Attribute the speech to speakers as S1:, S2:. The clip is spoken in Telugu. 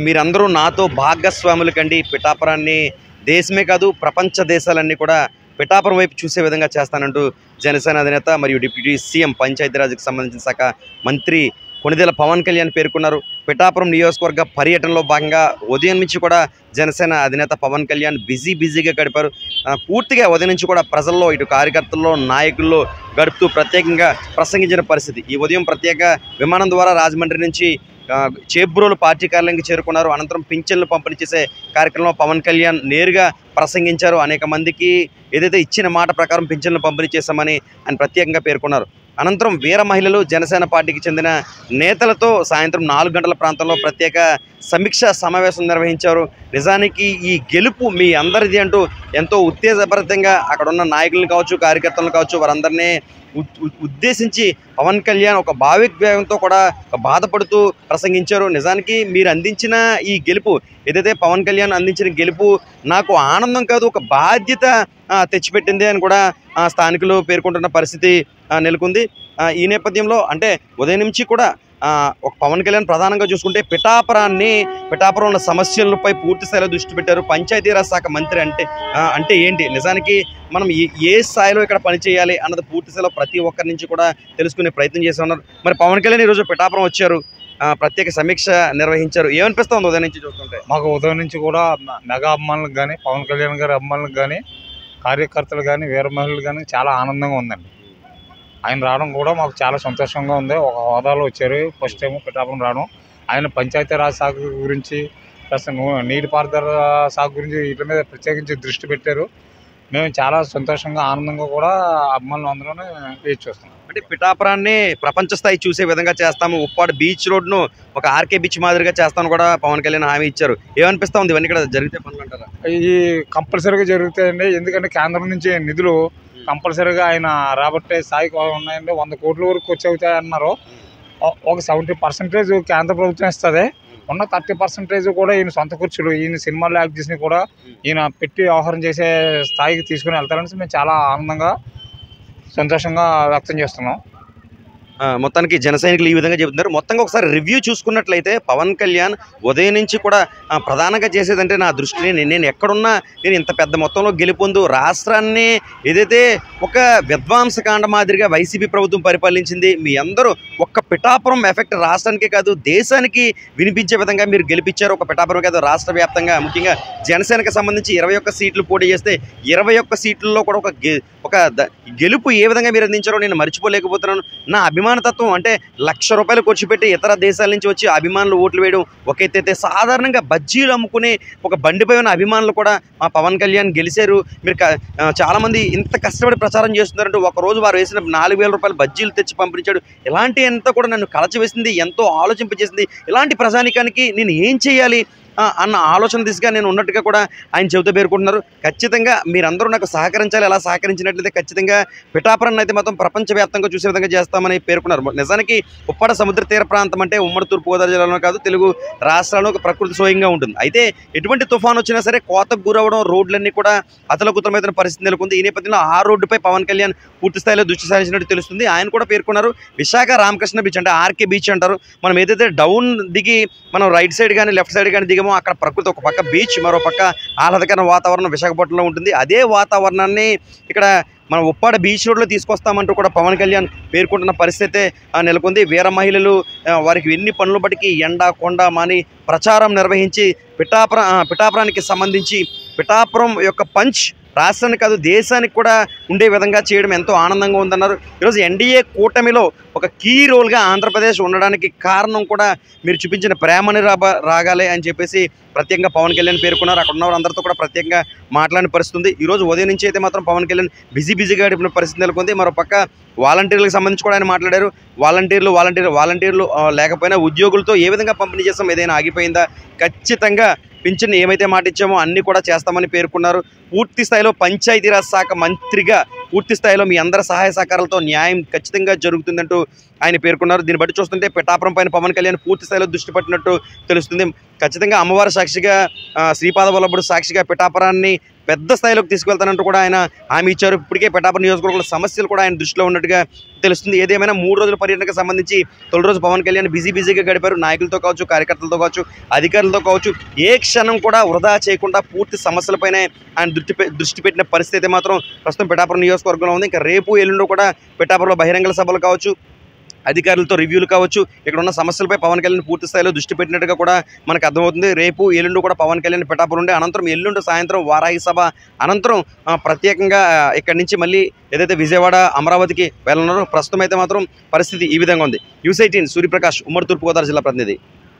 S1: మీరందరూ నాతో భాగస్వాములు కండి. పిఠాపురాన్ని దేశమే కాదు ప్రపంచ దేశాలన్నీ కూడా పిఠాపురం వైపు చూసే విధంగా చేస్తానంటూ జనసేన అధినేత మరియు డిప్యూటీ సీఎం పంచాయతీరాజ్కి సంబంధించిన శాఖ మంత్రి కొణిదెల పవన్ కళ్యాణ్ పేర్కొన్నారు. పిఠాపురం నియోజకవర్గ పర్యటనలో భాగంగా ఉదయం నుంచి కూడా జనసేన అధినేత పవన్ కళ్యాణ్ బిజీగా గడిపారు. పూర్తిగా ఉదయం నుంచి కూడా ప్రజల్లో, ఇటు కార్యకర్తల్లో, నాయకుల్లో గడుపుతూ ప్రత్యేకంగా ప్రసంగించిన పరిస్థితి. ఈ ఉదయం ప్రత్యేక విమానం ద్వారా రాజమండ్రి నుంచి చేబ్రోలు పార్టీ కార్యాలయానికి చేరుకున్నారు. అనంతరం పింఛన్లు పంపిణీ చేసే కార్యక్రమంలో పవన్ కళ్యాణ్ నేరుగా ప్రసంగించారు. అనేక మందికి ఏదైతే ఇచ్చిన మాట ప్రకారం పింఛన్లు పంపిణీ చేశామని ఆయన ప్రత్యేకంగా పేర్కొన్నారు. అనంతరం వీర మహిళలు, జనసేన పార్టీకి చెందిన నేతలతో సాయంత్రం 4 గంటల ప్రాంతంలో ప్రత్యేక సమీక్షా సమావేశం నిర్వహించారు. నిజానికి ఈ గెలుపు మీ అందరిది అంటూ ఎంతో ఉత్తేజభరితంగా అక్కడ ఉన్న నాయకులను కావచ్చు, కార్యకర్తలను కావచ్చు, వారందరినీ ఉద్దేశించి పవన్ కళ్యాణ్ ఒక భావోద్వేగంతో కూడా బాధపడుతూ ప్రసంగించారు. నిజానికి మీరు అందించిన ఈ గెలుపు, ఏదైతే పవన్ కళ్యాణ్ అందించిన గెలుపు నాకు ఆనందం కాదు, ఒక బాధ్యత తెచ్చిపెట్టింది అని కూడా స్థానికులు పేర్కొంటున్న పరిస్థితి నెలకొంది. ఈ నేపథ్యంలో అంటే ఉదయం నుంచి కూడా ఒక పవన్ కళ్యాణ్ ప్రధానంగా చూసుకుంటే పిఠాపురంలో సమస్యలపై పూర్తి స్థాయిలో దృష్టి పెట్టారు. పంచాయతీరాజ్ శాఖ మంత్రి అంటే ఏంటి, నిజానికి మనం ఏ స్థాయిలో ఇక్కడ పనిచేయాలి అన్నది పూర్తి స్థాయిలో ప్రతి ఒక్కరి నుంచి కూడా తెలుసుకునే ప్రయత్నం చేస్తూ ఉన్నారు. మరి పవన్ కళ్యాణ్ ఈరోజు పిఠాపురం వచ్చారు, ప్రత్యేక సమీక్ష నిర్వహించారు. ఏమనిపిస్తుంది ఉదయం నుంచి చూస్తుంటే?
S2: మాకు ఉదయం నుంచి కూడా మెగా అభిమానులకు కానీ, పవన్ కళ్యాణ్ గారి అభిమానులకు కానీ, కార్యకర్తలు కానీ, వీర మహిళలు కానీ చాలా ఆనందంగా ఉందండి. ఆయన రావడం కూడా మాకు చాలా సంతోషంగా ఉంది. ఒక హోదాలో వచ్చారు ఫస్ట్ టైం పిఠాపురం రావడం. ఆయన పంచాయతీరాజ్ శాఖ గురించి, ప్లస్ నీటిపారుదల శాఖ గురించి వీటి మీద ప్రత్యేకించి దృష్టి పెట్టారు. మేము చాలా సంతోషంగా, ఆనందంగా కూడా అభిమానులు అందరూ వేచి చూస్తున్నాం.
S1: అంటే పిఠాపురాన్ని ప్రపంచ స్థాయి చూసే విధంగా చేస్తాము, ఉప్పాడు బీచ్ రోడ్ను ఒక ఆర్కే బీచ్ మాదిరిగా చేస్తామని కూడా పవన్ కళ్యాణ్ హామీ ఇచ్చారు. ఏమనిపిస్తా ఉంది ఇవన్నీ ఇక్కడ జరిగితే పనులు అంటారా?
S2: ఇవి కంపల్సరీగా జరుగుతాయండి. ఎందుకంటే కేంద్రం నుంచి నిధులు కంపల్సరీగా ఆయన రాబట్టే స్థాయికి ఉన్నాయండి. 100 కోట్ల వరకు వచ్చి అన్నారు. ఒక 70% కేంద్ర ప్రభుత్వం ఇస్తుంది. ఉన్న 30% కూడా ఈయన సొంత ఖర్చులు, ఈయన సినిమాల్లో యాక్ట్ చేసినవి కూడా ఈయన పెట్టి వ్యవహారం చేసే స్థాయికి తీసుకుని వెళ్తారని మేము చాలా ఆనందంగా, సంతోషంగా వ్యక్తం చేస్తున్నాం.
S1: మొత్తానికి జన సైనికులు ఈ విధంగా చెబుతున్నారు. మొత్తంగా ఒకసారి రివ్యూ చూసుకున్నట్లయితే పవన్ కళ్యాణ్ ఉదయం నుంచి కూడా ప్రధానంగా చేసేదంటే, నా దృష్టిని నేను ఎక్కడున్నా నేను ఇంత పెద్ద మొత్తంలో గెలుపొందు రాష్ట్రాన్ని ఏదైతే ఒక విధ్వంసకాండ మాదిరిగా వైసీపీ ప్రభుత్వం పరిపాలించింది, మీ అందరూ ఒక్క పిఠాపురం ఎఫెక్ట్ రాష్ట్రానికే కాదు దేశానికి వినిపించే విధంగా మీరు గెలిపించారు. ఒక పిఠాపురం కాదు, రాష్ట్ర వ్యాప్తంగా ముఖ్యంగా జనసేనకు సంబంధించి 21 సీట్లు పోటీ చేస్తే 21 సీట్లలో కూడా ఒక గెలుపు ఏ విధంగా మీరు అందించారో నేను మర్చిపోలేకపోతున్నాను. నా అభిమానతత్వం అంటే ₹1,00,000 ఖర్చు పెట్టి ఇతర దేశాల నుంచి వచ్చి అభిమానులు ఓట్లు వేయడం ఒక ఎత్తైతే, సాధారణంగా బజ్జీలు అమ్ముకునే ఒక బండిపై ఉన్న అభిమానులు కూడా మా పవన్ కళ్యాణ్ గెలిచారు, మీరు చాలామంది ఇంత కష్టపడి ప్రచారం చేస్తున్నారంటూ ఒకరోజు వారు వేసిన ₹4,000 బజ్జీలు తెచ్చి పంపించాడు. ఇలాంటి అంతా కూడా నన్ను కలచవేసింది, ఎంతో ఆలోచింపజేసింది. ఇలాంటి ప్రజానికానికి నేను ఏం చేయాలి అన్న ఆలోచన దిశగా నేను ఉన్నట్టుగా కూడా ఆయన చెబుతూ పేర్కొంటున్నారు. ఖచ్చితంగా మీరందరూ నాకు సహకరించాలి, అలా సహకరించినట్లయితే ఖచ్చితంగా పిఠాపురాన్ని అయితే మాత్రం ప్రపంచవ్యాప్తంగా చూసే విధంగా చేస్తామని పేర్కొన్నారు. నిజానికి ఉప్పాడ సముద్ర తీర ప్రాంతం అంటే ఉమ్మడి తూర్పుగోదావరి జిల్లాలో కాదు, తెలుగు రాష్ట్రాల్లో ఒక ప్రకృతి స్వయంగా ఉంటుంది. అయితే ఎటువంటి తుఫాను వచ్చినా సరే కోతకు గురవడం, రోడ్లన్నీ కూడా అతలకుతలమైన పరిస్థితి నెలకొంది. ఈ నేపథ్యంలో ఆ రోడ్డుపై పవన్ కళ్యాణ్ పూర్తి స్థాయిలో దృష్టి సారించినట్టు తెలుస్తుంది. ఆయన కూడా పేర్కొన్నారు, విశాఖ రామకృష్ణ బీచ్ అంటే ఆర్కే బీచ్ అంటారు, మనం ఏదైతే డౌన్ దిగి మనం రైట్ సైడ్ కానీ లెఫ్ట్ సైడ్ కానీ దిగమో అక్కడ ప్రకృతి ఒక పక్క బీచ్, మరో పక్క ఆహ్లాదకరమైన వాతావరణం విశాఖపట్నంలో ఉంటుంది. అదే వాతావరణాన్ని ఇక్కడ మనం ఉప్పాడ బీచ్ రోడ్లో తీసుకొస్తామంటూ కూడా పవన్ కళ్యాణ్ పేర్కొంటున్న పరిస్థితి నెలకొంది. వీర మహిళలు వారికి ఎన్ని పనులు బట్టికి ఎండ కొండ మాని ప్రచారం నిర్వహించి పిఠాపురానికి సంబంధించి పిఠాపురం యొక్క పంచ్ రాష్ట్రానికి కాదు దేశానికి కూడా ఉండే విధంగా చేయడం ఎంతో ఆనందంగా ఉందన్నారు. ఈరోజు ఎన్డీఏ కూటమిలో ఒక కీ రోల్గా ఆంధ్రప్రదేశ్ ఉండడానికి కారణం కూడా మీరు చూపించిన ప్రేమని రాగాలే అని చెప్పేసి ప్రత్యేకంగా పవన్ కళ్యాణ్ పేర్కొన్నారు. అక్కడ ఉన్న వారందరితో కూడా ప్రత్యేకంగా మాట్లాడిన పరిస్థితుంది. ఈరోజు ఉదయం నుంచి అయితే మాత్రం పవన్ కళ్యాణ్ బిజీగా గడిపిన పరిస్థితి నెలకొంది. మరోపక్క వాలంటీర్లకు సంబంధించి కూడా ఆయన మాట్లాడారు. వాలంటీర్లు లేకపోయినా ఉద్యోగులతో ఏ విధంగా పంపిణీ చేస్తాం, ఏదైనా ఆగిపోయిందా, ఖచ్చితంగా పింఛన్ ఏమైతే మాట ఇచ్చామో అన్నీ కూడా చేస్తామని పేర్కొన్నారు. పూర్తి స్థాయిలో పంచాయతీరాజ్ శాఖ మంత్రిగా పూర్తి స్థాయిలో మీ అందరి సహాయ సహకారాలతో న్యాయం ఖచ్చితంగా జరుగుతుందంటూ ఆయన పేర్కొన్నారు. దీన్ని బట్టి చూస్తుంటే పిఠాపురం పైన పవన్ కళ్యాణ్ పూర్తి స్థాయిలో దృష్టి పెట్టినట్టు తెలుస్తుంది. ఖచ్చితంగా అమ్మవారి సాక్షిగా, శ్రీపాద వల్లభుడు సాక్షిగా పిఠాపురాన్ని పెద్ద స్థాయిలోకి తీసుకెళ్తానంటూ కూడా ఆయన హామీ ఇచ్చారు. ఇప్పటికే పిఠాపురం నియోజకవర్గంలో సమస్యలు కూడా ఆయన దృష్టిలో ఉన్నట్టుగా తెలుస్తుంది. ఏదేమైనా 3 రోజుల పర్యటనకు సంబంధించి తొలి రోజు పవన్ కళ్యాణ్ బిజీగా గడిపారు. నాయకులతో కావచ్చు, కార్యకర్తలతో కావచ్చు, అధికారులతో కావచ్చు, ఏ క్షణం కూడా వృధా చేయకుండా పూర్తి సమస్యలపైనే ఆయన దృష్టి పెట్టిన పరిస్థితి మాత్రం ప్రస్తుతం పిఠాపురం నియోజకవర్గంలో ఉంది. ఇంకా రేపు ఎల్లుండో కూడా పిఠాపురంలో బహిరంగ సభలు కావచ్చు, అధికారులతో రివ్యూలు కావచ్చు, ఇక్కడ ఉన్న సమస్యలపై పవన్ కళ్యాణ్ పూర్తి స్థాయిలో దృష్టి పెట్టినట్టుగా కూడా మనకు అర్థమవుతుంది. రేపు ఎల్లుండి కూడా పవన్ కళ్యాణ్ పిఠాపురం ఉండే అనంతరం ఎల్లుండి సాయంత్రం వారాహి సభ అనంతరం ప్రత్యేకంగా ఇక్కడి నుంచి మళ్ళీ ఏదైతే విజయవాడ, అమరావతికి వెళ్ళనున్నారో ప్రస్తుతం అయితే మాత్రం పరిస్థితి ఈ విధంగా ఉంది. న్యూస్ 18 సూర్యప్రకాష్, ఉమ్మడి తూర్పుగోదావరి జిల్లా ప్రతినిధి.